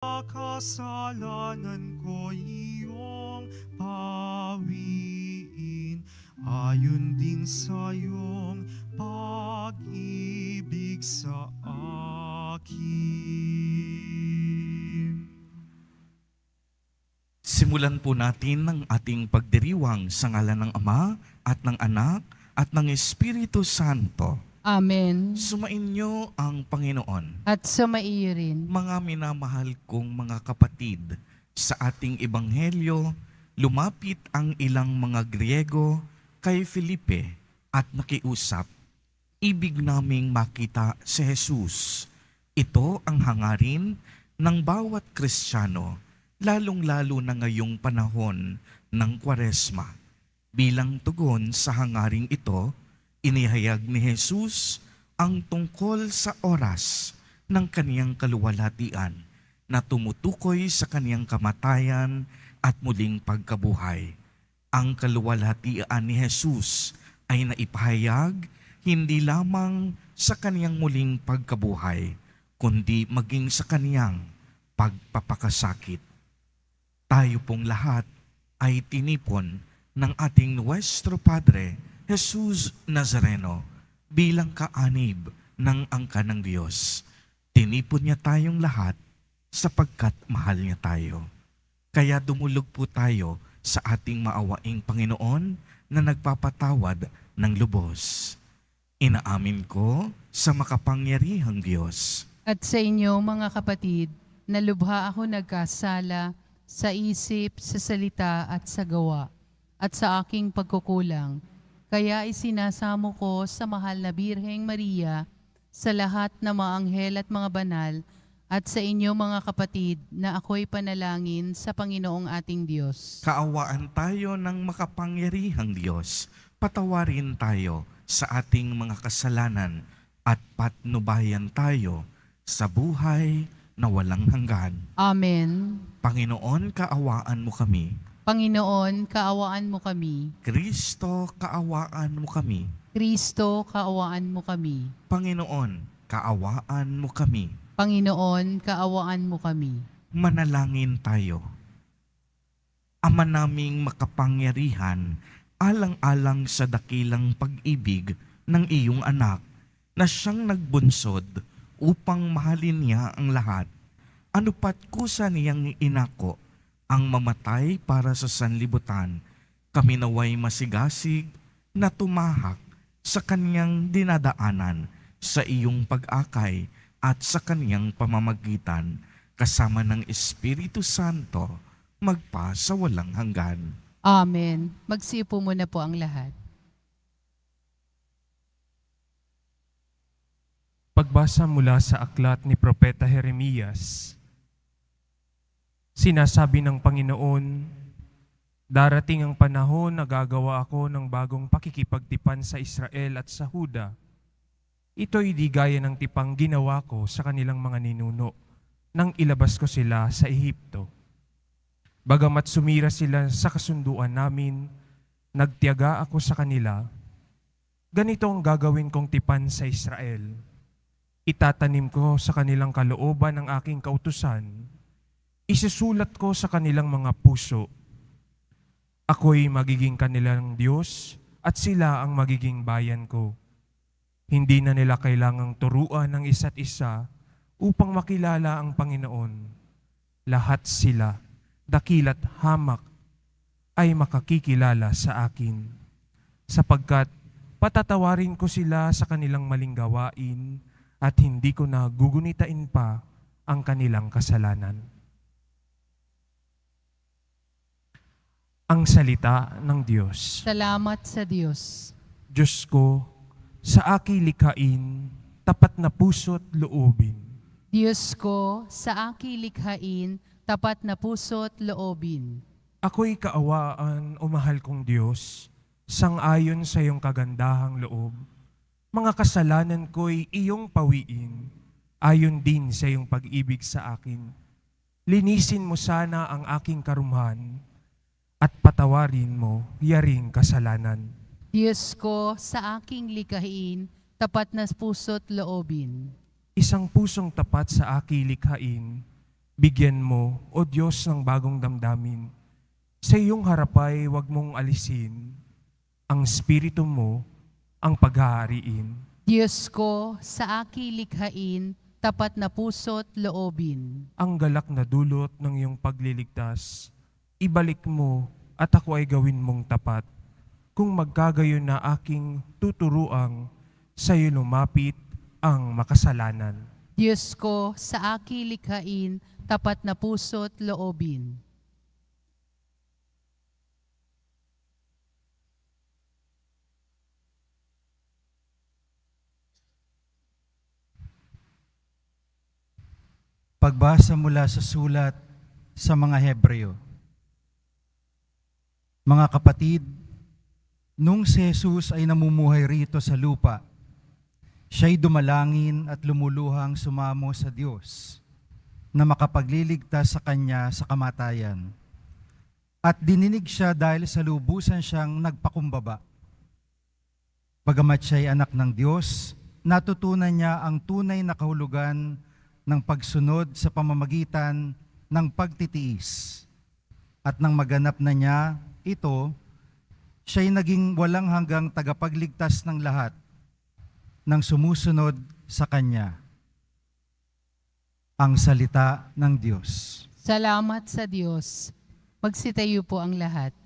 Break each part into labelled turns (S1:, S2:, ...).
S1: kasalanan ko iyong pawiin, ayon din sa iyong pag-ibig sa akin. Simulan po natin ang ating pagdiriwang sa ngalan ng Ama at ng Anak at ng Espiritu Santo.
S2: Amen.
S1: Sumainyo ang Panginoon.
S2: At sumaiyo rin.
S1: Mga minamahal kong mga kapatid, sa ating ebanghelyo, lumapit ang ilang mga Griego kay Felipe at nakiusap, ibig naming makita si Jesus. Ito ang hangarin ng bawat Kristiyano, lalong-lalo na ngayong panahon ng Kwaresma. Bilang tugon sa hangaring ito, inihayag ni Jesus ang tungkol sa oras ng kaniyang kaluwalhatian na tumutukoy sa kaniyang kamatayan at muling pagkabuhay. Ang kaluwalhatian ni Jesus ay naipahayag hindi lamang sa kaniyang muling pagkabuhay, kundi maging sa kaniyang pagpapakasakit. Tayo pong lahat ay tinipon ng ating Nuestro Padre, Jesus Nazareno, bilang kaanib ng angka ng Diyos. Tinipon niya tayong lahat sapagkat mahal niya tayo. Kaya dumulog po tayo sa ating maawaing Panginoon na nagpapatawad ng lubos. Inaamin ko sa makapangyarihang Diyos.
S2: At sa inyo mga kapatid, na lubha ako nagkasala sa isip, sa salita at sa gawa, at sa aking pagkukulang. Kaya isinasamo ko sa mahal na Birheng Maria, sa lahat ng mga anghel at mga banal, at sa inyo mga kapatid na ako'y panalangin sa Panginoong ating Diyos.
S1: Kaawaan tayo ng makapangyarihang Diyos. Patawarin tayo sa ating mga kasalanan at patnubayan tayo sa buhay na walang hanggan.
S2: Amen.
S1: Panginoon, kaawaan mo kami.
S2: Panginoon, kaawaan mo kami.
S1: Kristo, kaawaan mo kami.
S2: Kristo, kaawaan mo kami.
S1: Panginoon, kaawaan mo kami.
S2: Panginoon, kaawaan mo kami.
S1: Manalangin tayo. Ama naming makapangyarihan, alang-alang sa dakilang pag-ibig ng iyong anak na siyang nagbunsod upang mahalin niya ang lahat. Ano pat kusa niyang inako ang mamatay para sa sanlibutan, kami naway masigasig na tumahak sa kaniyang dinadaanan sa iyong pag-akay at sa kaniyang pamamagitan, kasama ng Espiritu Santo, magpa sa walang hanggan.
S2: Amen. Magsiupo muna po ang lahat.
S3: Pagbasa mula sa aklat ni Propeta Jeremias, sinasabi ng Panginoon, darating ang panahon na gagawa ako ng bagong pakikipagtipan sa Israel at sa Huda. Ito'y di gaya ng tipang ginawa ko sa kanilang mga ninuno nang ilabas ko sila sa Ehipto. Bagamat sumira sila sa kasunduan namin, nagtiyaga ako sa kanila. Ganito ang gagawin kong tipan sa Israel. Itatanim ko sa kanilang kalooban ang aking kautusan. Isusulat ko sa kanilang mga puso. Ako'y magiging kanilang Diyos at sila ang magiging bayan ko. Hindi na nila kailangang turuan ng isa't isa upang makilala ang Panginoon. Lahat sila, dakila't hamak, ay makakikilala sa akin, sapagkat patatawarin ko sila sa kanilang maling gawain at hindi ko na gugunitain pa ang kanilang kasalanan. Ang salita ng Diyos.
S2: Salamat sa Diyos.
S3: Diyos ko, sa aking likhain, tapat na puso't loobin.
S2: Diyos ko, sa aking likhain, tapat na puso't loobin.
S3: Ako'y kaawaan o mahal kong Diyos, sang-ayon sa iyong kagandahang loob. Mga kasalanan ko'y iyong pawiin, ayon din sa iyong pag-ibig sa akin. Linisin mo sana ang aking karumhan, at patawarin mo yaring kasalanan.
S2: Diyos ko, sa aking likhain, tapat na puso't loobin.
S3: Isang pusong tapat sa aking likhain, Bigyan mo, O Diyos, ng bagong damdamin. Sa iyong harapay, huwag mong alisin ang Espiritu mo, ang paghahariin.
S2: Diyos ko, sa aki likhain, tapat na puso't loobin.
S3: Ang galak na dulot ng iyong pagliligtas, ibalik mo at ako ay gawin mong tapat. Kung magkagayon na aking tuturuang, sa iyo lumapit ang makasalanan.
S2: Diyos ko, sa aki likhain, tapat na puso't loobin.
S4: Pagbasa mula sa sulat sa mga Hebreo. Mga kapatid, nung si Jesus ay namumuhay rito sa lupa, siya'y dumalangin at lumuluhang sumamo sa Diyos na makapagliligtas sa Kanya sa kamatayan. At dininig siya dahil sa lubusan siyang nagpakumbaba. Bagamat siya'y anak ng Diyos, natutunan niya ang tunay na kahulugan ng pagsunod sa pamamagitan ng pagtitiis. At nang maganap na niya ito, siya'y naging walang hanggang tagapagligtas ng lahat ng sumusunod sa Kanya. Ang salita ng Diyos.
S2: Salamat sa Diyos. Magsitayo po ang lahat.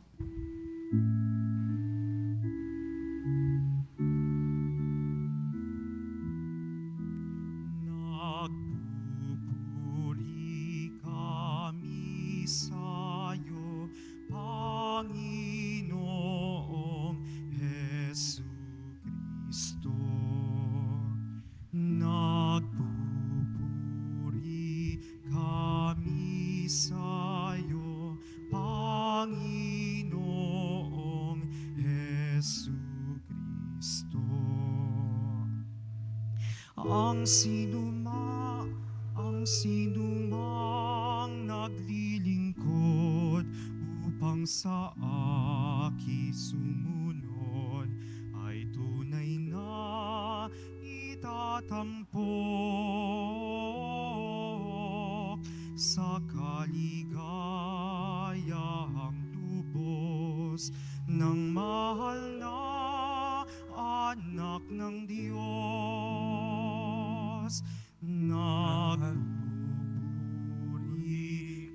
S5: Nagpupuri kami sa'yo, Panginoong Jesucristo. Nagpupuri kami sa'yo, Panginoong Jesucristo. Ang sinumang naglilingkod upang sa aki sumunod ay tunay na itatampok sa kaligayahang lubos ng mahal na anak ng Diyos. Nagpupuri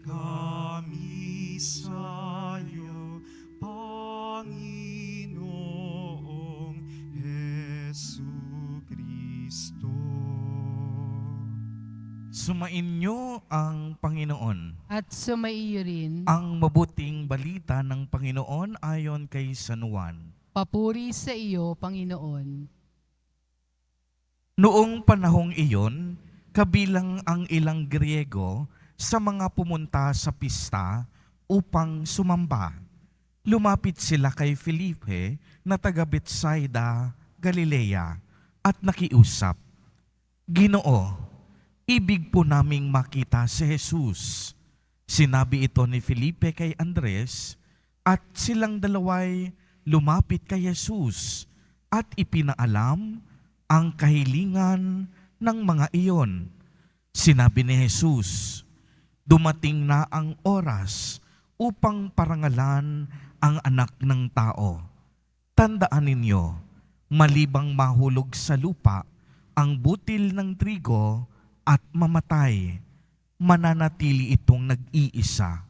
S5: kami sa'yo, Panginoong Jesucristo.
S1: Sumainyo ang Panginoon.
S2: At sumaiyo rin,
S1: Ang mabuting balita ng Panginoon ayon kay San Juan.
S2: papuri sa iyo, Panginoon.
S1: Noong panahong iyon, kabilang ang ilang Griego sa mga pumunta sa pista upang sumamba. Lumapit sila kay Felipe na taga Betsaida, Galilea, at nakiusap, "Ginoo, ibig po naming makita si Jesus." Sinabi ito ni Felipe kay Andres, at silang dalaway lumapit kay Jesus at ipinaalam ang kahilingan ng mga iyon. Sinabi ni Jesus, "Dumating na ang oras upang parangalan ang anak ng tao. Tandaan ninyo, malibang mahulog sa lupa ang butil ng trigo at mamatay, mananatili itong nag-iisa.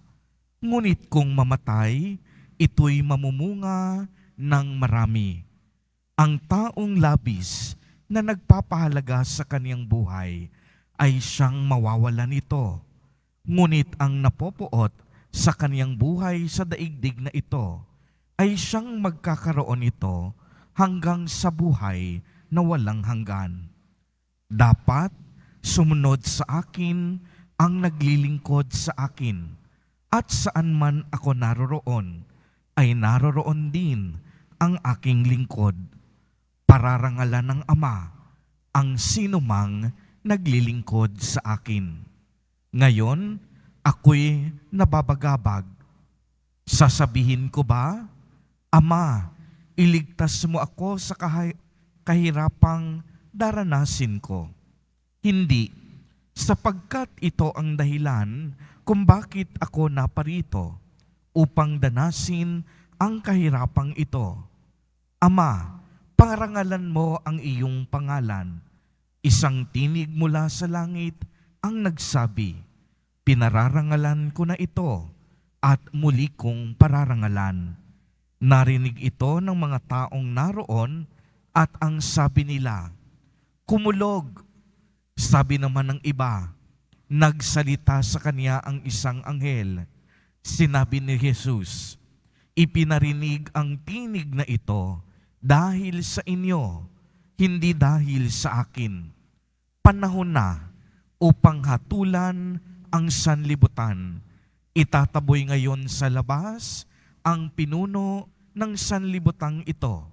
S1: Ngunit kung mamatay, ito'y mamumunga ng marami. Ang taong labis na nagpapahalaga sa kaniyang buhay ay siyang mawawalan nito. Ngunit ang napopuot sa kaniyang buhay sa daigdig na ito ay siyang magkakaroon nito hanggang sa buhay na walang hanggan. Dapat sumunod sa akin ang naglilingkod sa akin, at saan man ako naroroon, ay naroroon din ang aking lingkod. Pararangalan ng Ama ang sinumang naglilingkod sa akin. Ngayon, ako'y nababagabag. Sasabihin ko ba, Ama, iligtas mo ako sa kahirapang daranasin ko? Hindi. sapagkat ito ang dahilan kung bakit ako naparito, upang danasin ang kahirapang ito. Ama, parangalan mo ang iyong pangalan. Isang tinig mula sa langit ang nagsabi, pinararangalan ko na ito at muli kong pararangalan. Narinig ito ng mga taong naroon at ang sabi nila, kumulog. Sabi naman ng iba, nagsalita sa kanya ang isang anghel. Sinabi ni Jesus, ipinarinig ang tinig na ito dahil sa inyo, hindi dahil sa akin. Panahon na upang hatulan ang sanlibutan. Itataboy ngayon sa labas ang pinuno ng sanlibutang ito.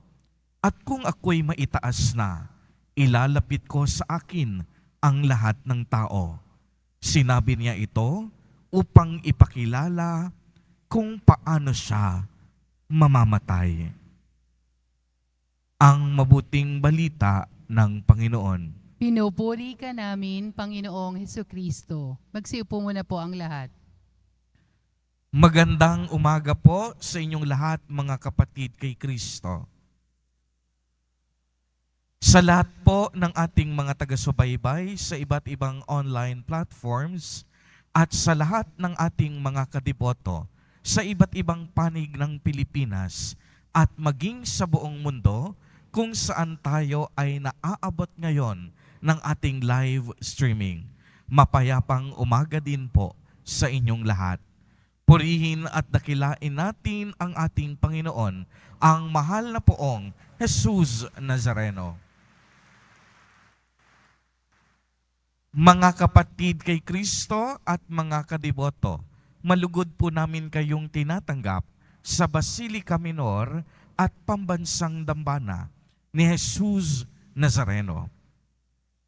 S1: At kung ako'y maitaas na, ilalapit ko sa akin ang lahat ng tao. Sinabi niya ito upang ipakilala kung paano siya mamamatay. Ang mabuting balita ng Panginoon.
S2: Pinupuri ka namin, Panginoong Hesukristo. Magsiupo muna po ang lahat.
S1: Magandang umaga po sa inyong lahat, mga kapatid kay Kristo. Sa lahat po ng ating mga taga-subaybay sa iba't ibang online platforms at sa lahat ng ating mga kadiboto sa iba't ibang panig ng Pilipinas at maging sa buong mundo kung saan tayo ay naaabot ngayon ng ating live streaming. Mapayapang umaga din po sa inyong lahat. Purihin at dakilain natin ang ating Panginoon, ang mahal na poong Jesus Nazareno. Mga kapatid kay Kristo at mga kadiboto, malugod po namin kayong tinatanggap sa Basilica Minor at Pambansang Dambana ni Jesus Nazareno.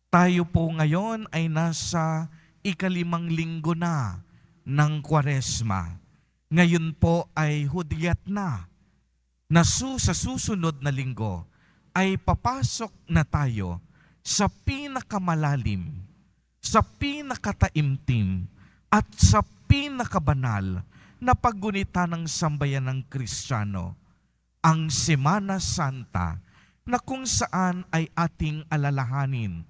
S1: Tayo po ngayon ay nasa ikalimang linggo na ng Kwaresma. Ngayon po ay hudyat na. Sa susunod na linggo ay papasok na tayo sa pinakamalalim, sa pinakataimtim at sa pinakabanal na paggunita ng sambayan ng Kristiyano, ang Semana Santa, na kung saan ay ating alalahanin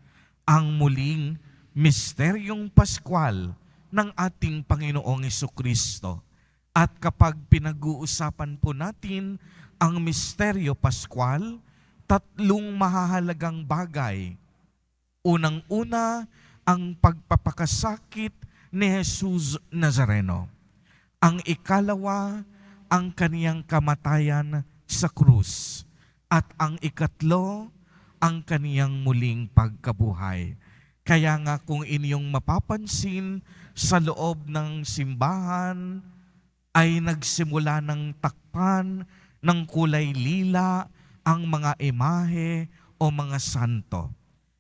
S1: ang muling misteryong Paskwal ng ating Panginoong Hesukristo. At kapag pinag-uusapan po natin ang misteryo Paskwal, tatlong mahahalagang bagay. Unang-una, ang pagpapakasakit ni Jesus Nazareno. Ang ikalawa, ang kaniyang kamatayan sa krus. At ang ikatlo, ang kaniyang muling pagkabuhay. Kaya nga kung inyong mapapansin sa loob ng simbahan, ay nagsimula ng takpan ng kulay lila ang mga imahe o mga santo.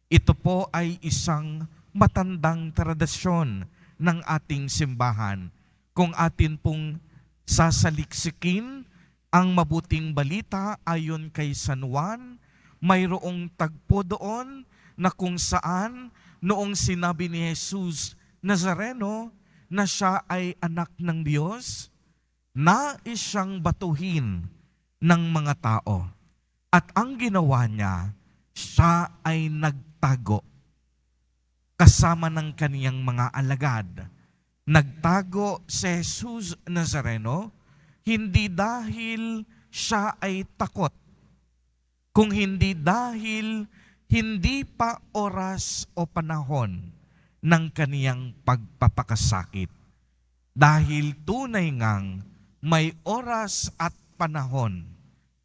S1: Ito po ay isang matandang tradisyon ng ating simbahan. Kung atin pong sasaliksikin ang mabuting balita ayon kay San Juan, mayroong tagpo doon na kung saan noong sinabi ni Jesus Nazareno na siya ay anak ng Diyos, nais siyang batuhin ng mga tao. At ang ginawa niya, siya ay nagtago kasama ng kaniyang mga alagad. Nagtago si Jesus Nazareno, hindi dahil siya ay takot, kung hindi dahil hindi pa oras o panahon ng kaniyang pagpapakasakit. Dahil tunay ngang may oras at panahon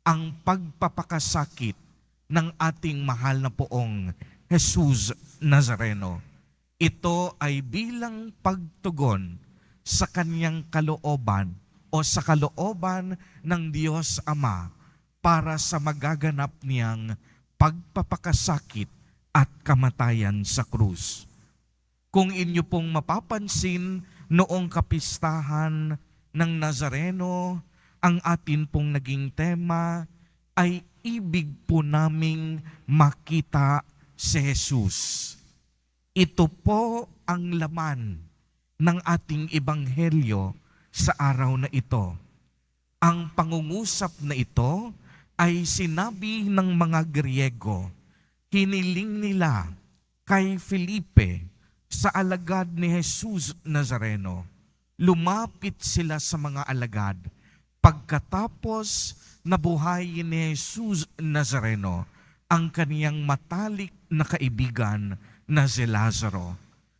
S1: ang pagpapakasakit ng ating mahal na poong Jesus Nazareno. Ito ay bilang pagtugon sa kaniyang kalooban o sa kalooban ng Diyos Ama para sa magaganap niyang pagpapakasakit at kamatayan sa krus. Kung inyo pong mapapansin, noong kapistahan ng Nazareno, ang atin pong naging tema ay ibig po naming makita si Jesus. Ito po ang laman ng ating ebanghelyo sa araw na ito. Ang pangungusap na ito ay sinabi ng mga Griego. Hiniling nila kay Felipe sa alagad ni Jesus Nazareno. Lumapit sila sa mga alagad. Pagkatapos nabuhayin ni Jesus Nazareno ang kaniyang matalik na kaibigan na si Lazaro.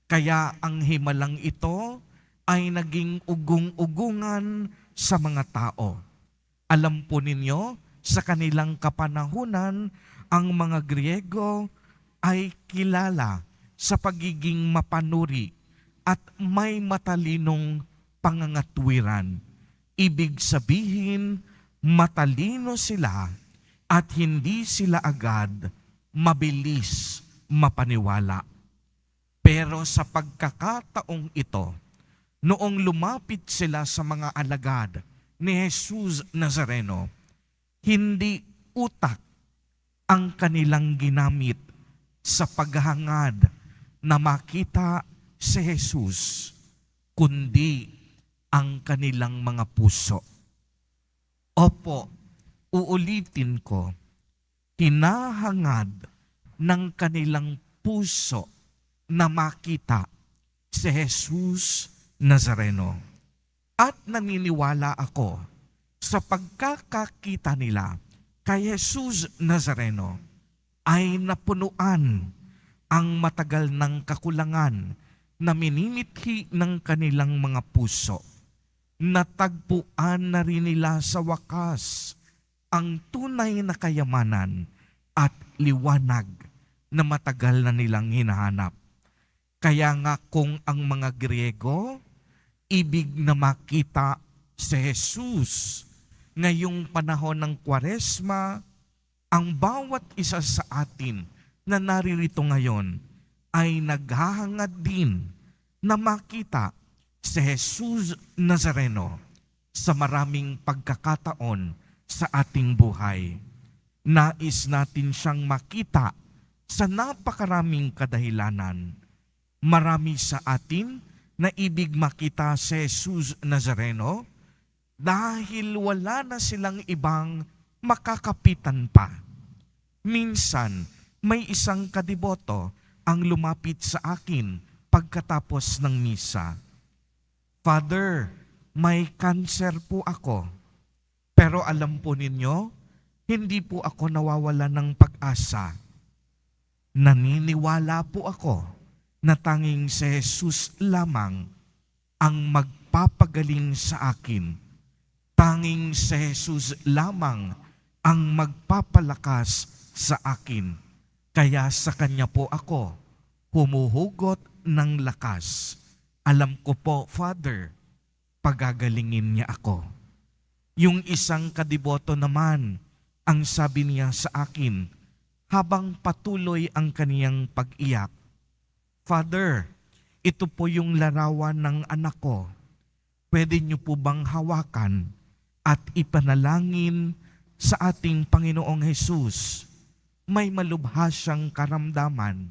S1: Kaya ang himalang ito ay naging ugong-ugungan sa mga tao. Alam po ninyo, sa kanilang kapanahunan, ang mga Griego ay kilala sa pagiging mapanuri at may matalinong pangangatwiran. Ibig sabihin, matalino sila at hindi sila agad mabilis mapaniwala. Pero sa pagkakataong ito, noong lumapit sila sa mga alagad ni Jesus Nazareno, hindi utak ang kanilang ginamit sa paghahangad na makita si Jesus, kundi ang kanilang mga puso. Opo, uulitin ko, hinahangad ng kanilang puso na makita si Jesus Nazareno. At naniniwala ako sa pagkakakita nila kay Jesus Nazareno ay napunuan ang matagal ng kakulangan na minimithi ng kanilang mga puso. Natagpuan na rin nila sa wakas ang tunay na kayamanan at liwanag na matagal na nilang hinahanap. Kaya nga kung ang mga Griego ibig na makita si Jesus ngayong panahon ng Kwaresma, ang bawat isa sa atin na naririto ngayon ay naghahangad din na makita si Jesus Nazareno sa maraming pagkakataon sa ating buhay. Nais natin siyang makita sa napakaraming kadahilanan. Marami sa atin na ibig makita si Jesus Nazareno dahil wala na silang ibang makakapitan pa. Minsan, may isang kadiboto ang lumapit sa akin pagkatapos ng misa. Father, may cancer po ako. Pero alam po ninyo, hindi po ako nawawala ng pag-asa. Naniniwala po ako na tanging si Jesus lamang ang magpapagaling sa akin. Tanging si Jesus lamang ang magpapalakas sa akin. Kaya sa Kanya po ako humuhugot ng lakas. Alam ko po, Father, pagagalingin niya ako. Yung isang kadiboto naman, ang sabi niya sa akin, habang patuloy ang kaniyang pag-iyak, Father, ito po yung larawan ng anak ko. Pwede niyo po bang hawakan at ipanalangin sa ating Panginoong Hesus? May malubha siyang karamdaman.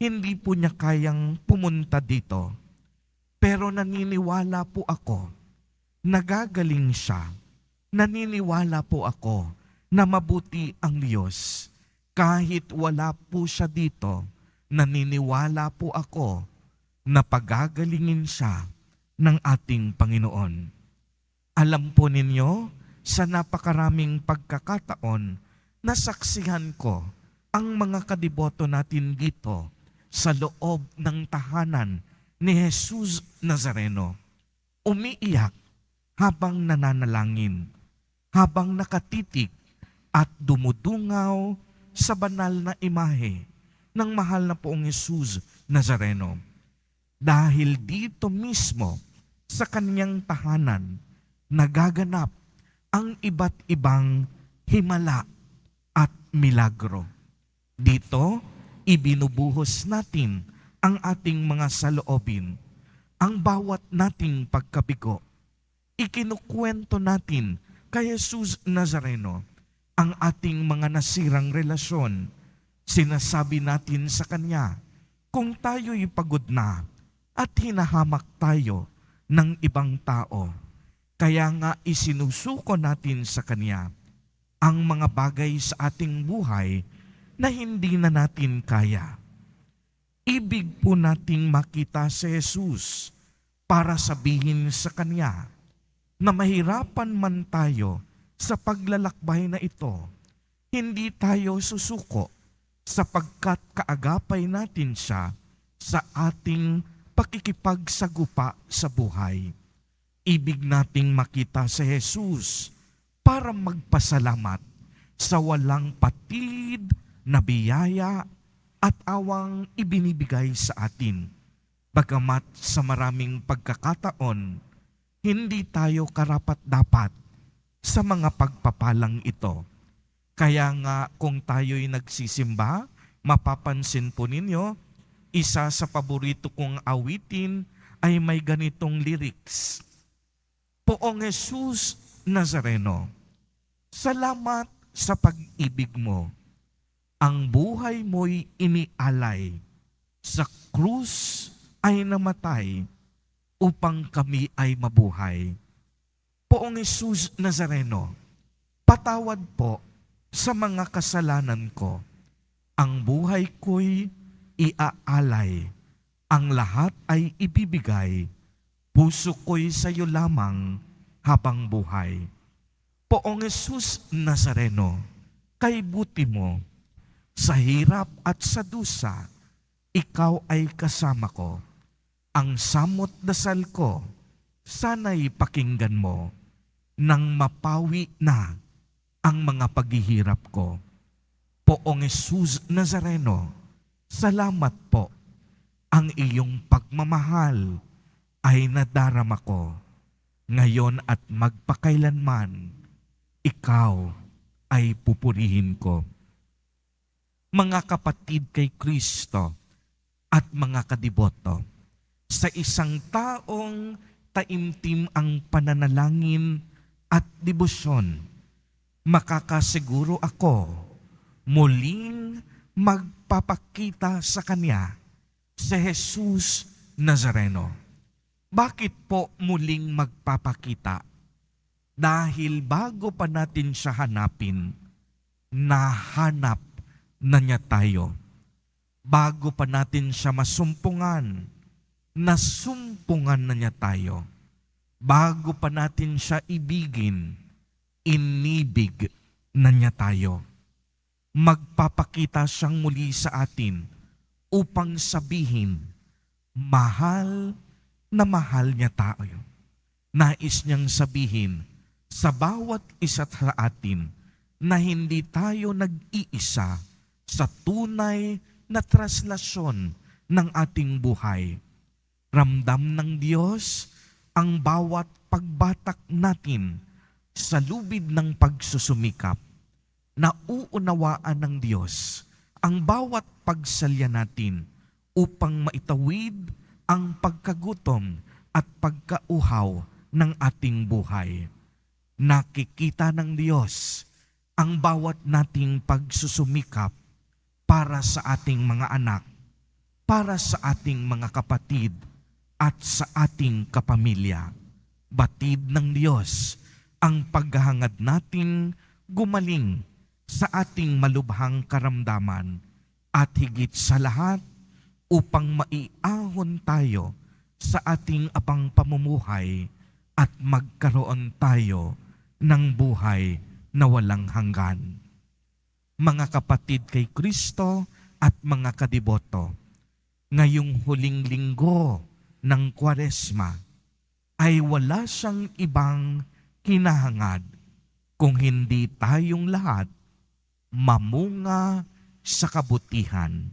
S1: Hindi po niya kayang pumunta dito. Pero naniniwala po ako, nagagaling siya. Naniniwala po ako na mabuti ang Diyos. Kahit wala po siya dito, naniniwala po ako na pagagalingin siya ng ating Panginoon. Alam po ninyo, sa napakaraming pagkakataon, nasaksihan ko ang mga kadiboto natin dito sa loob ng tahanan ni Jesus Nazareno. Umiiyak habang nananalangin, habang nakatitig at dumudungaw sa banal na imahe ng mahal na poong Jesus Nazareno. Dahil dito mismo sa kanyang tahanan, nagaganap ang iba't ibang himala at milagro. Dito, ibinubuhos natin ang ating mga saloobin, ang bawat nating pagkabigo. Ikinukwento natin kay Jesus Nazareno ang ating mga nasirang relasyon. Sinasabi natin sa Kanya, kung tayo'y pagod na at hinahamak tayo ng ibang tao. Kaya nga isinusuko natin sa Kanya ang mga bagay sa ating buhay na hindi na natin kaya. Ibig po nating makita si Jesus para sabihin sa Kanya na mahirapan man tayo sa paglalakbay na ito, hindi tayo susuko sapagkat kaagapay natin siya sa ating pakikipagsagupa sa buhay. Ibig nating makita si Jesus para magpasalamat sa walang patid na biyaya at awang ibinibigay sa atin. Bagamat sa maraming pagkakataon, hindi tayo karapat-dapat sa mga pagpapalang ito. Kaya nga kung tayo'y nagsisimba, mapapansin po ninyo, isa sa paborito kong awitin ay may ganitong lyrics. Poong Jesus Nazareno, salamat sa pag-ibig mo. Ang buhay mo'y inialay. Sa krus ay namatay upang kami ay mabuhay. Poong Jesus Nazareno, patawad po sa mga kasalanan ko. Ang buhay ko'y iaalay. Ang lahat ay ibibigay. Puso ko'y sa iyo lamang habang buhay. Poong Jesus Nazareno, kay buti mo, sa hirap at sa dusa, ikaw ay kasama ko. Ang samot dasal ko, sana'y pakinggan mo, nang mapawi na ang mga paghihirap ko. Poong Jesus Nazareno, salamat po. Ang iyong pagmamahal ay nadarama ko. Ngayon at magpakailanman, ikaw ay pupurihin ko. Mga kapatid kay Kristo at mga kadiboto, sa isang taong taimtim ang pananalangin at debosyon, makakasiguro ako muling magpapakita sa Kanya si Jesus Nazareno. Bakit po muling magpapakita? Dahil bago pa natin siya hanapin, nahanap na niya tayo. Bago pa natin siya masumpungan, nasumpungan na niya tayo. Bago pa natin siya ibigin, inibig na niya tayo. Magpapakita siyang muli sa atin upang sabihin, mahal na mahal niya tayo. Nais niyang sabihin sa bawat isa sa atin na hindi tayo nag-iisa sa tunay na traslasyon ng ating buhay. Ramdam ng Diyos ang bawat pagbatak natin sa lubid ng pagsusumikap. Nauunawaan ng Diyos ang bawat pagsalya natin upang maitawid ang pagkagutom at pagkauhaw ng ating buhay. Nakikita ng Diyos ang bawat nating pagsusumikap para sa ating mga anak, para sa ating mga kapatid, at sa ating kapamilya. Batid ng Diyos ang paghahangad nating gumaling sa ating malubhang karamdaman at higit sa lahat upang maiahon tayo sa ating abang pamumuhay at magkaroon tayo ng buhay na walang hanggan. Mga kapatid kay Kristo at mga kadiboto, ngayong huling linggo ng Kwaresma ay wala siyang ibang kinahangad kung hindi tayong lahat mamunga sa kabutihan,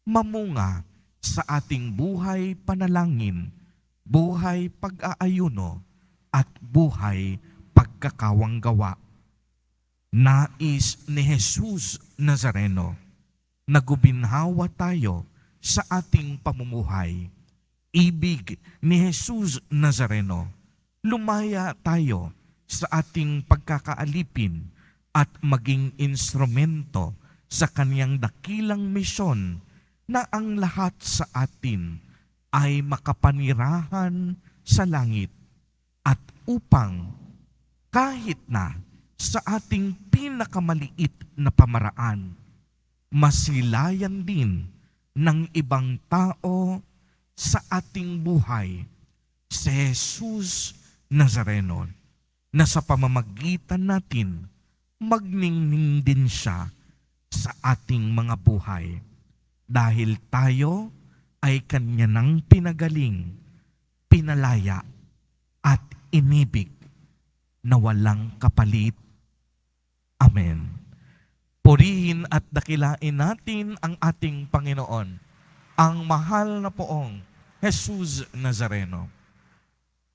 S1: mamunga sa ating buhay panalangin, buhay pag-aayuno, at buhay pagkakawanggawa. Nais ni Jesus Nazareno na gubinhawa tayo sa ating pamumuhay. Ibig ni Jesus Nazareno, lumaya tayo sa ating pagkakaalipin at maging instrumento sa Kaniyang dakilang misyon na ang lahat sa atin ay makapanirahan sa langit at upang kahit na sa ating pinakamaliit na pamaraan, masilayan din ng ibang tao sa ating buhay si Jesus Nazareno, na sa pamamagitan natin magningning din siya sa ating mga buhay. Dahil tayo ay kanya nang pinagaling, pinalaya at inibig na walang kapalit. Amen. Purihin at dakilain natin ang ating Panginoon, ang mahal na poong Jesus Nazareno.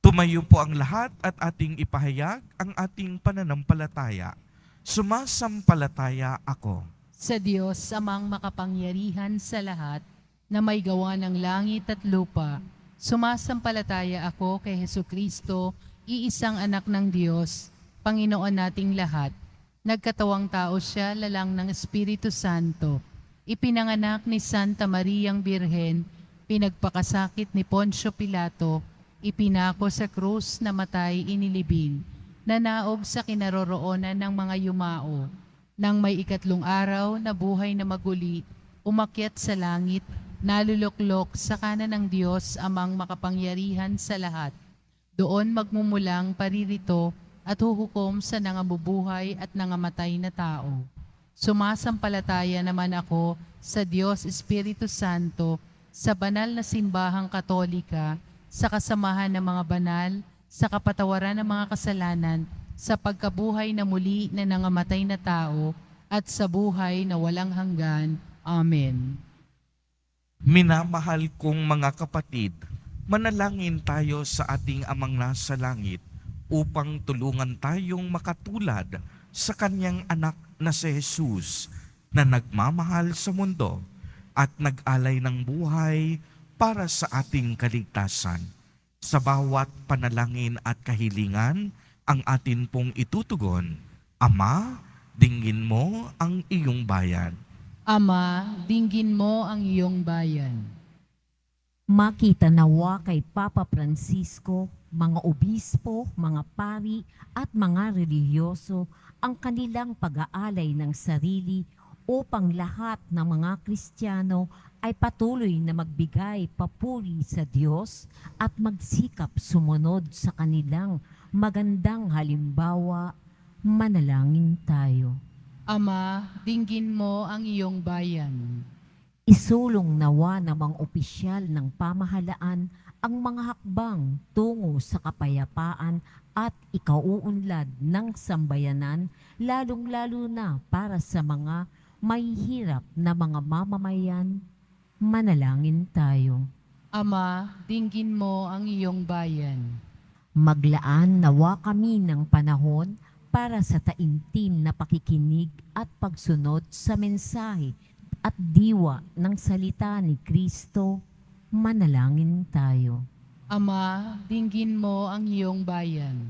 S1: Tumayo po ang lahat at ating ipahayag ang ating pananampalataya. Sumasampalataya ako
S2: Sa Diyos amang makapangyarihan sa lahat, na may gawa ng langit at lupa, sumasampalataya ako kay Hesukristo, iisang anak ng Diyos, Panginoon nating lahat. Nagkatawang tao siya, lalang ng Espiritu Santo. Ipinanganak ni Santa Mariang Birhen, pinagpakasakit ni Poncio Pilato, ipinako sa krus, namatay, inilibing, nanaog sa kinaroroonan ng mga yumao. Nang may ikatlong araw na buhay na maguli, umakyat sa langit, naluluklok sa kanan ng Diyos amang makapangyarihan sa lahat. Doon magmumulang paririto at huhukom sa nangabubuhay at nangamatay na tao. Sumasampalataya naman ako sa Diyos Espiritu Santo, sa banal na simbahang katolika, sa kasamahan ng mga banal, sa kapatawaran ng mga kasalanan, sa pagkabuhay na muli na nangamatay na tao, at sa buhay na walang hanggan. Amen.
S1: Minamahal kong mga kapatid, manalangin tayo sa ating Amang nasa langit upang tulungan tayong makatulad sa kanyang anak na si Jesus, na nagmamahal sa mundo at nag-alay ng buhay para sa ating kaligtasan. Sa bawat panalangin at kahilingan ang atin pong itutugon. Ama, dinggin mo ang iyong bayan.
S2: Ama, dinggin mo ang iyong bayan.
S6: Makita nawa kay Papa Francisco, mga obispo, mga pari at mga relihiyoso ang kanilang pag-aalay ng sarili upang lahat ng mga Kristiyano ay patuloy na magbigay papuri sa Diyos at magsikap sumunod sa kanilang magandang halimbawa. Manalangin tayo.
S2: Ama, dinggin mo ang iyong bayan.
S6: Isulong nawa ng mga opisyal ng pamahalaan ang mga hakbang tungo sa kapayapaan at ikauunlad ng sambayanan, lalong-lalo na para sa mga mahihirap na mga mamamayan. Manalangin tayo.
S2: Ama, dinggin mo ang iyong bayan.
S6: Maglaan nawa kami ng panahon para sa taimtim na pakikinig at pagsunod sa mensahe at diwa ng salita ni Kristo. Manalangin tayo.
S2: Ama, dinggin mo ang iyong bayan.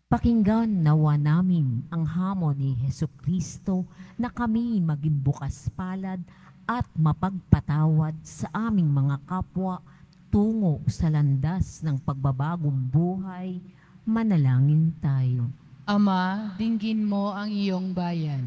S6: Pakinggan nawa namin ang hamon ni Hesukristo na kami maging bukas palad at mapagpatawad sa aming mga kapwa tungo sa landas ng pagbabagong buhay. Manalangin tayo.
S2: Ama, dinggin mo ang iyong bayan.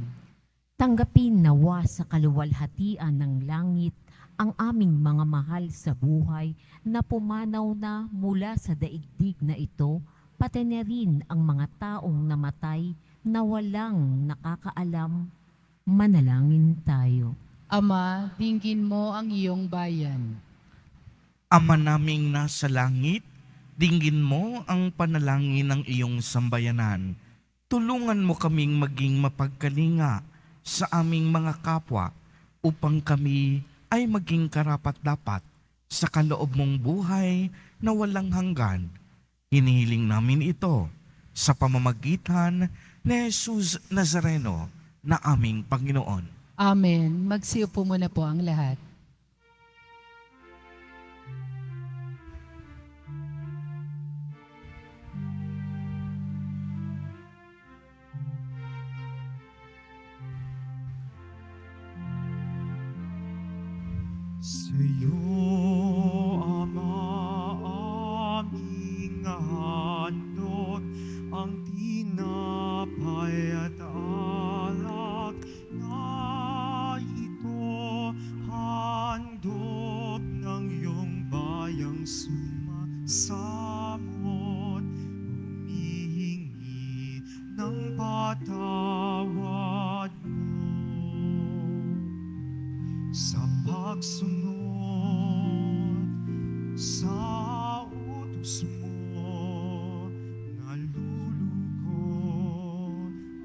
S6: Tanggapin nawa sa kaluwalhatian ng langit ang aming mga mahal sa buhay na pumanaw na mula sa daigdig na ito, pati na rin ang mga taong namatay na walang nakakaalam. Manalangin tayo.
S2: Ama, dinggin mo ang iyong bayan.
S1: Ama naming nasa langit, dinggin mo ang panalangin ng iyong sambayanan. Tulungan mo kaming maging mapagkalinga sa aming mga kapwa upang kami ay maging karapat-dapat sa kaloob mong buhay na walang hanggan. Hinihiling namin ito sa pamamagitan ni Jesus Nazareno na aming Panginoon.
S2: Amen. Magsiupo muna po ang lahat.
S5: Sa'yo, Ama, patawad mo sa pagsunod sa utos mo. Nalulugod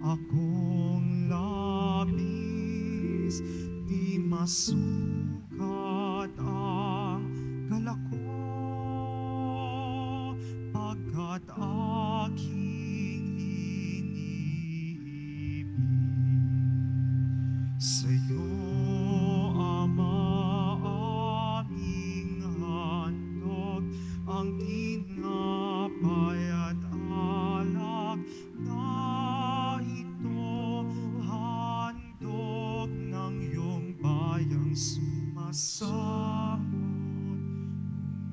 S5: akong labis, di masukat ang galak ko, pagkat aking iniibig. Sa'yo, Ama, aming handog, ang tinapay at alak na ito, handog ng iyong bayang sumasamot,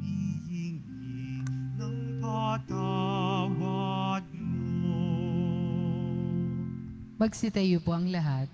S5: humihingi ng patawad mo.
S2: Magsitayo po ang lahat.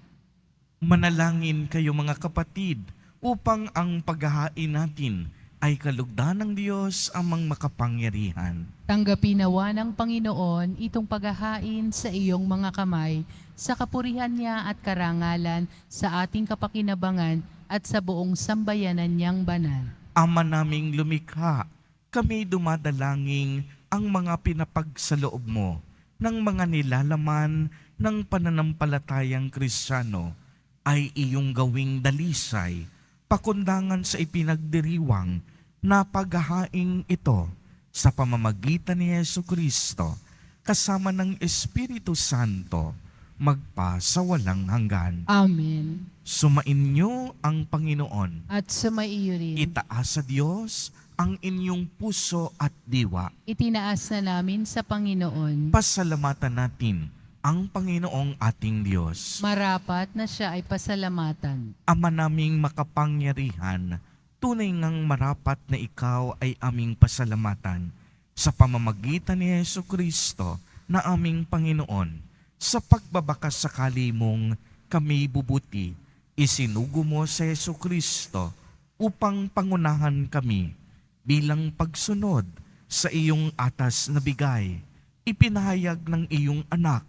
S1: Manalangin kayo mga kapatid upang ang paghahain natin ay kalugdan ng Diyos amang makapangyarihan.
S2: Tanggapin nawa ng Panginoon itong paghahain sa iyong mga kamay, sa kapurihan niya at karangalan, sa ating kapakinabangan at sa buong sambayanan niyang banal.
S1: Ama naming lumikha, kami dumadalangin ang mga pinapagsaloob mo ng mga nilalaman ng pananampalatayang Kristiyano ay iyong gawing dalisay, pakundangan sa ipinagdiriwang na paghahaing ito sa pamamagitan ni Jesucristo kasama ng Espiritu Santo magpa sa walang hanggan.
S2: Amen.
S1: Sumainyo ang Panginoon.
S2: At sumaiyo rin.
S1: Itaas sa Diyos ang inyong puso at diwa.
S2: Itinaas na namin sa Panginoon.
S1: Pasalamatan natin ang Panginoong ating Diyos.
S2: Marapat na siya ay pasalamatan.
S1: Ama naming makapangyarihan, tunay ngang marapat na ikaw ay aming pasalamatan sa pamamagitan ni Jesucristo na aming Panginoon. Sa pagbabakas sakali mong kami bubuti, isinugo mo sa Jesucristo upang pangunahan kami bilang pagsunod sa iyong atas na bigay. Ipinahayag ng iyong anak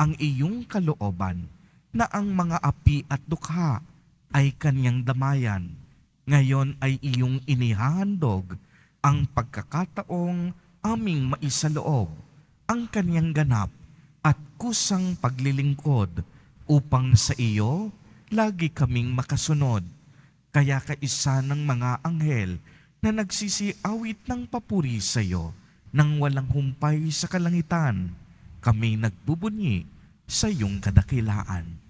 S1: ang iyong kalooban na ang mga api at dukha ay kanyang damayan. Ngayon ay iyong inihahandog ang pagkakataong aming maisaloob, ang kanyang ganap at kusang paglilingkod upang sa iyo lagi kaming makasunod. Kaya kaisa ng mga anghel na nagsisiawit ng papuri sa iyo nang walang humpay sa kalangitan, kami nagbubunyi sa iyong kadakilaan.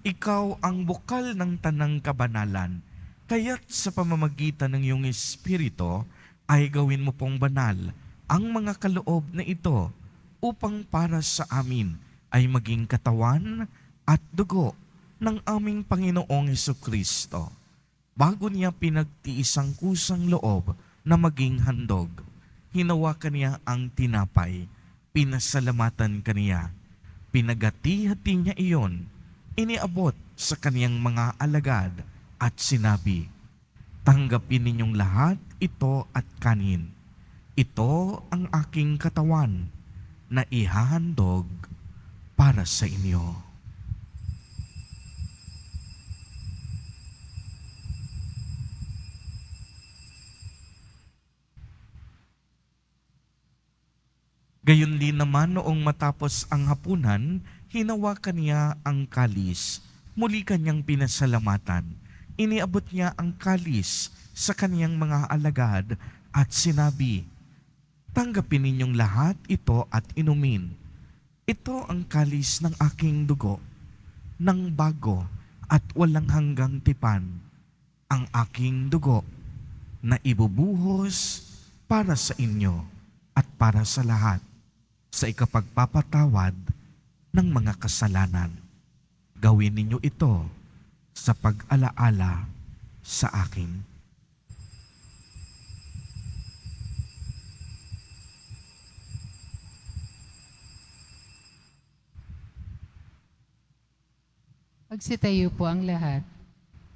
S1: Ikaw ang bukal ng tanang kabanalan, kaya't sa pamamagitan ng iyong Espiritu ay gawin mo pong banal ang mga kaloob na ito upang para sa amin ay maging katawan at dugo ng aming Panginoong Hesukristo. Bago niya pinagtiis ang kusang loob na maging handog, hinawakan niya ang tinapay, pinasalamatan kaniya, pinagati-hati niya iyon, iniabot sa kaniyang mga alagad at sinabi, "Tanggapin ninyong lahat ito at kanin. Ito ang aking katawan na ihahandog para sa inyo." naman noong matapos ang hapunan, hinawakan niya ang kalis. Muli kanyang pinasalamatan. Iniabot niya ang kalis sa kaniyang mga alagad at sinabi, "Tanggapin ninyong lahat ito at inumin. Ito ang kalis ng aking dugo, ng bago at walang hanggang tipan, ang aking dugo na ibubuhos para sa inyo at para sa lahat sa ikapagpapatawad ng mga kasalanan. Gawin ninyo ito sa pag-alaala sa akin."
S2: Magsitayo po ang lahat.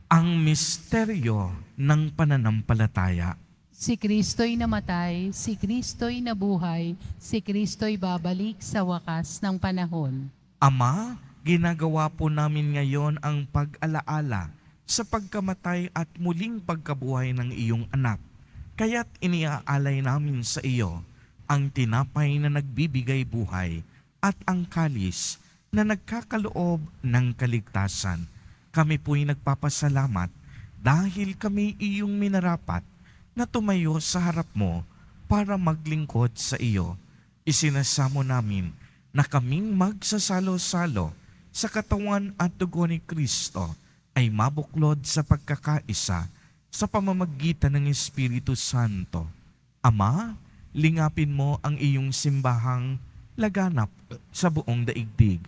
S1: Ang misteryo ng pananampalataya.
S2: Si Kristo'y namatay, si Kristo'y nabuhay, si Kristo'y babalik sa wakas ng panahon.
S1: Ama, ginagawa po namin ngayon ang pag-alaala sa pagkamatay at muling pagkabuhay ng iyong anak. Kaya't iniaalay namin sa iyo ang tinapay na nagbibigay buhay at ang kalis na nagkakaloob ng kaligtasan. Kami po'y nagpapasalamat dahil kami iyong minarapat na tumayo sa harap mo para maglingkod sa iyo. Isinasamo namin na kaming magsasalo-salo sa katawan at dugo ni Kristo ay mabuklod sa pagkakaisa sa pamamagitan ng Espiritu Santo. Ama, lingapin mo ang iyong simbahang laganap sa buong daigdig.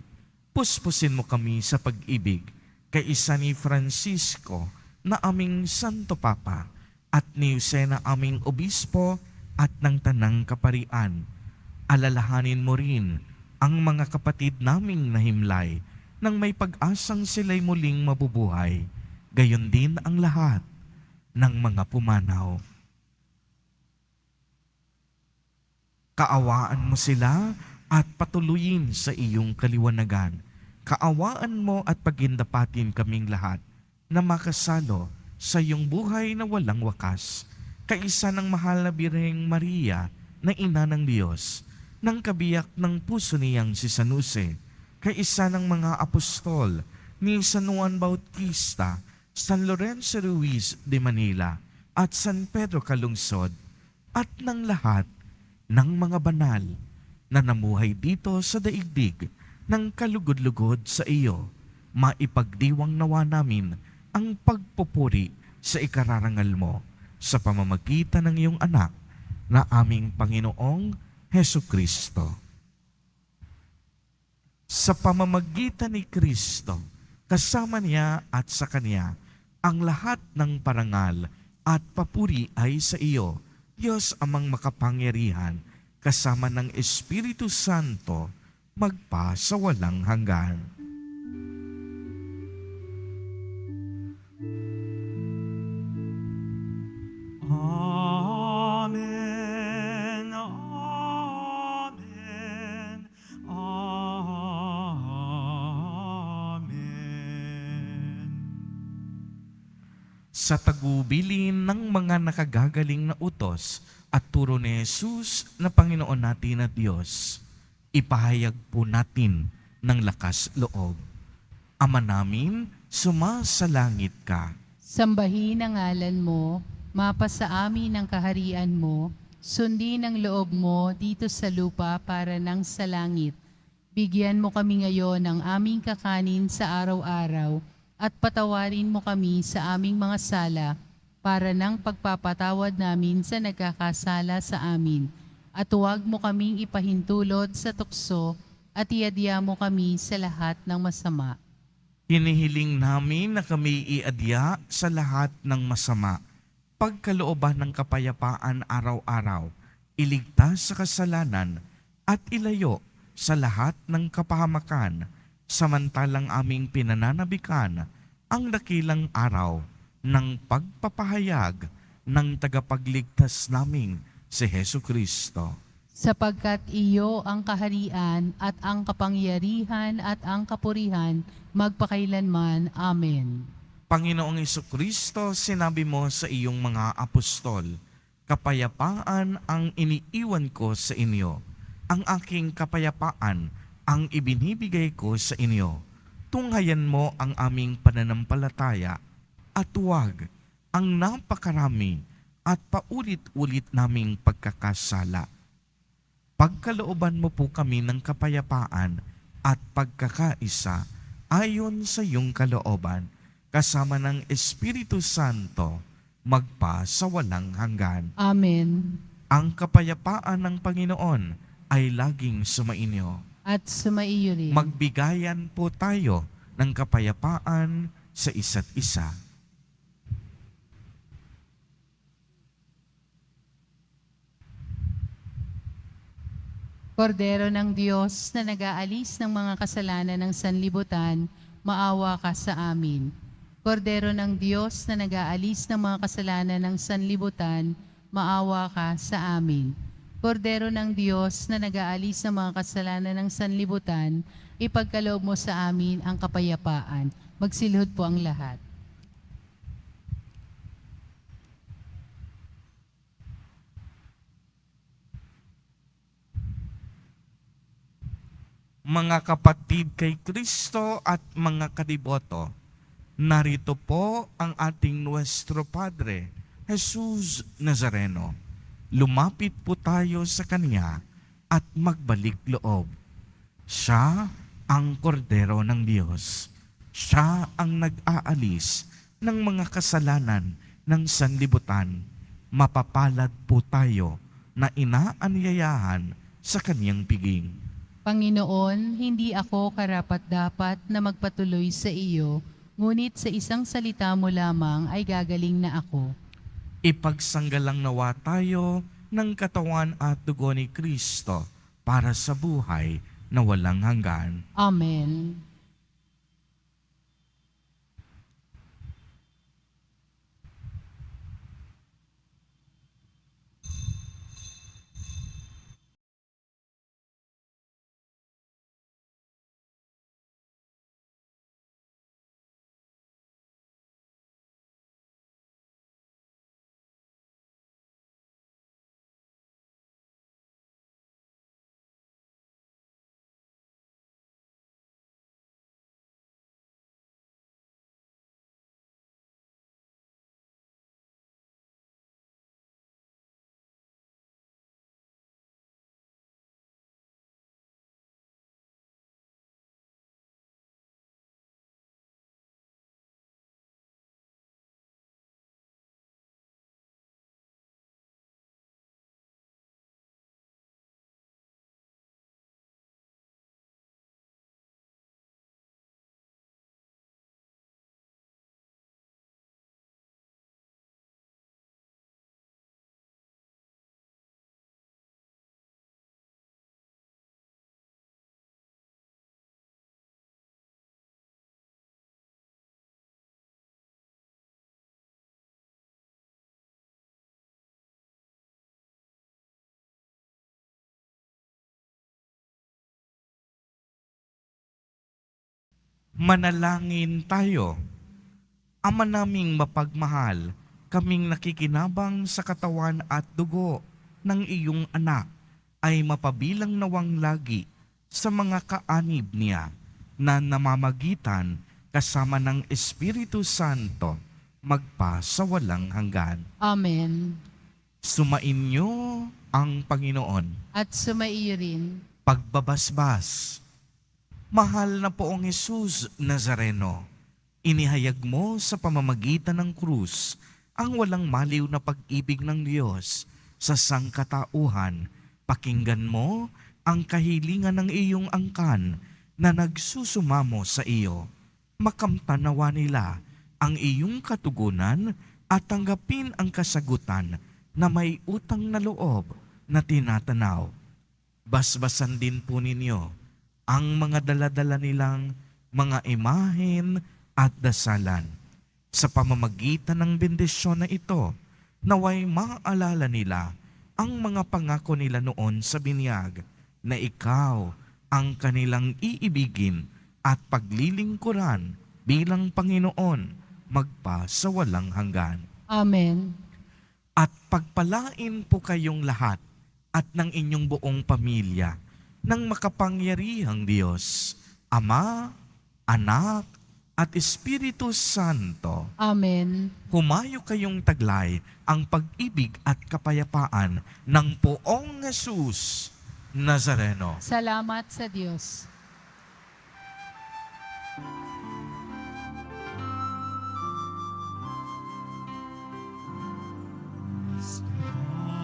S1: Puspusin mo kami sa pag-ibig kay isa ni Francisco na aming Santo Papa at ni Jose na aming Obispo at ng Tanang Kaparian. Alalahanin mo rin ang mga kapatid naming nahimlay nang may pag-asang sila'y muling mabubuhay. Gayon din ang lahat ng mga pumanaw. Kaawaan mo sila at patuloyin sa iyong kaliwanagan. Kaawaan mo at pagindapatin kaming lahat na makasalo sa iyong buhay na walang wakas. Kaisa ng mahal na Birheng Maria na ina ng Diyos, ng kabiyak ng puso niyang si San Jose, kaisa ng mga apostol ni San Juan Bautista, San Lorenzo Ruiz de Manila, at San Pedro Calungsod, at ng lahat ng mga banal na namuhay dito sa daigdig ng kalugod-lugod sa iyo. Maipagdiwang nawa namin ang pagpupuri sa ikararangal mo sa pamamagitan ng iyong anak na aming Panginoong Hesu Kristo. Sa pamamagitan ni Kristo, kasama niya at sa Kanya, ang lahat ng parangal at papuri ay sa iyo, Diyos amang makapangyarihan, kasama ng Espiritu Santo, magpa sa walang hanggan.
S5: Amen. Amen. Amen.
S1: Sa tagubilin ng mga nakagagaling na utos at turo ni Jesus na Panginoon natin at Diyos, ipahayag po natin ng lakas loob. Ama namin, sumasalangit ka.
S2: Sambahin ang ngalan mo, mapasa amin ang kaharian mo, sundin ang loob mo dito sa lupa para nang sa langit. Bigyan mo kami ngayon ng aming kakanin sa araw-araw at patawarin mo kami sa aming mga sala para nang pagpapatawad namin sa nagkakasala sa amin. At huwag mo kaming ipahintulot sa tukso at iadya mo kami sa lahat ng masama.
S1: Hinihiling namin na kami iadya sa lahat ng masama. Pagkalooban ng kapayapaan araw-araw, iligtas sa kasalanan at ilayo sa lahat ng kapahamakan, samantalang aming pinananabikan ang dakilang araw ng pagpapahayag ng tagapagligtas naming si Hesu Kristo.
S2: Sapagkat iyo ang kaharian at ang kapangyarihan at ang kapurihan magpakailanman. Amen.
S1: Panginoong Jesucristo, sinabi mo sa iyong mga apostol, kapayapaan ang iniiwan ko sa inyo, ang aking kapayapaan ang ibinibigay ko sa inyo. Tunghayan mo ang aming pananampalataya at huwag ang napakarami at paulit-ulit naming pagkakasala. Pagkalooban mo po kami ng kapayapaan at pagkakaisa ayon sa iyong kalooban, kasama ng Espiritu Santo, magpa sa walang hanggan.
S2: Amen.
S1: Ang kapayapaan ng Panginoon ay laging sumainyo.
S2: At sumaiyo rin.
S1: Magbigayan po tayo ng kapayapaan sa isa't isa.
S2: Kordero ng Diyos na nag-aalis ng mga kasalanan ng sanlibutan, maawa ka sa amin. Kordero ng Diyos na nag-aalis ng mga kasalanan ng sanlibutan, maawa ka sa amin. Kordero ng Diyos na nag-aalis ng mga kasalanan ng sanlibutan, ipagkaloob mo sa amin ang kapayapaan. Magsilhod po ang lahat.
S1: Mga kapatid kay Kristo at mga kadiboto, narito po ang ating Nuestro Padre, Jesus Nazareno. Lumapit po tayo sa Kanya at magbalik loob. Siya ang kordero ng Diyos. Siya ang nag-aalis ng mga kasalanan ng sanlibutan. Mapapalad po tayo na inaanyayahan sa Kanyang piging.
S2: Panginoon, hindi ako karapat-dapat na magpatuloy sa iyo, ngunit sa isang salita mo lamang ay gagaling na ako.
S1: Ipagsanggalang nawa tayo ng katawan at dugo ni Kristo para sa buhay na walang hanggan.
S2: Amen.
S1: Manalangin tayo. Ama naming mapagmahal, kaming nakikinabang sa katawan at dugo ng iyong anak ay mapabilang nawang lagi sa mga kaanib niya na namamagitan kasama ng Espiritu Santo magpa sa walang hanggan.
S2: Amen.
S1: Sumainyo ang Panginoon.
S2: At sumaiyo rin.
S1: Pagbabasbas. Mahal na poong Jesus Nazareno, inihayag mo sa pamamagitan ng krus ang walang maliw na pag-ibig ng Diyos sa sangkatauhan. Pakinggan mo ang kahilingan ng iyong angkan na nagsusumamo sa iyo. Makamtanawa nila ang iyong katugunan at tanggapin ang kasagutan na may utang na loob na tinatanaw. Basbasan din po ninyo ang mga daladala nilang mga imahen at dasalan. Sa pamamagitan ng bendisyon na ito, naway maalala nila ang mga pangako nila noon sa binyag na ikaw ang kanilang iibigin at paglilingkuran bilang Panginoon magpa sa walang hanggan.
S2: Amen.
S1: At pagpalain po kayong lahat at ng inyong buong pamilya ng makapangyarihang Diyos, Ama, Anak, at Espiritu Santo.
S2: Amen.
S1: Humayo kayong taglay ang pag-ibig at kapayapaan ng Poong Jesus Nazareno.
S2: Salamat sa Diyos.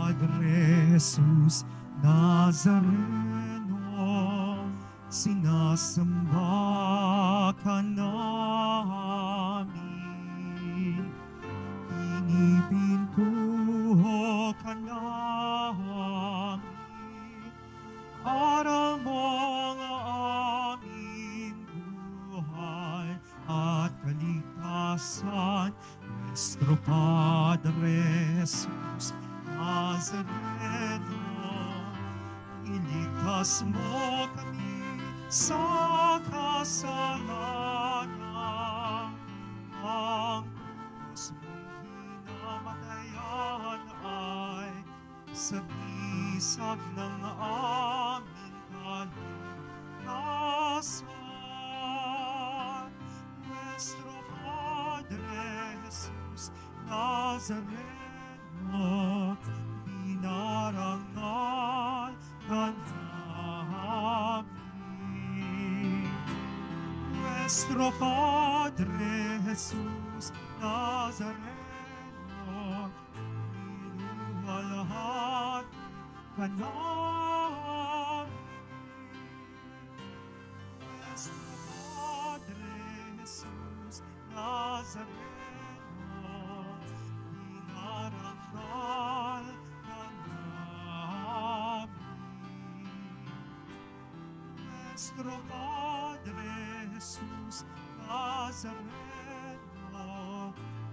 S5: Padre Jesus Nazareno, sinasamba ka namin. Pinipintuho ka namin para mga aming buhay at kaligtasan. Nuestro Padre Jesus Nazareno, iligtas mo kami sa kasalanan. Ang Diyos mong hinamatayan ay sa bisag ng aming kaligtasan. Nuestro Padre Jesus Nazareno, dinarangal ka namin. Nuestro Padre Jesus Nazareno, inuwalhati ka namin. Nuestro Padre Jesus Nazareno, dinarangal ka namin. Nuestro Padre Jesus Nazareno,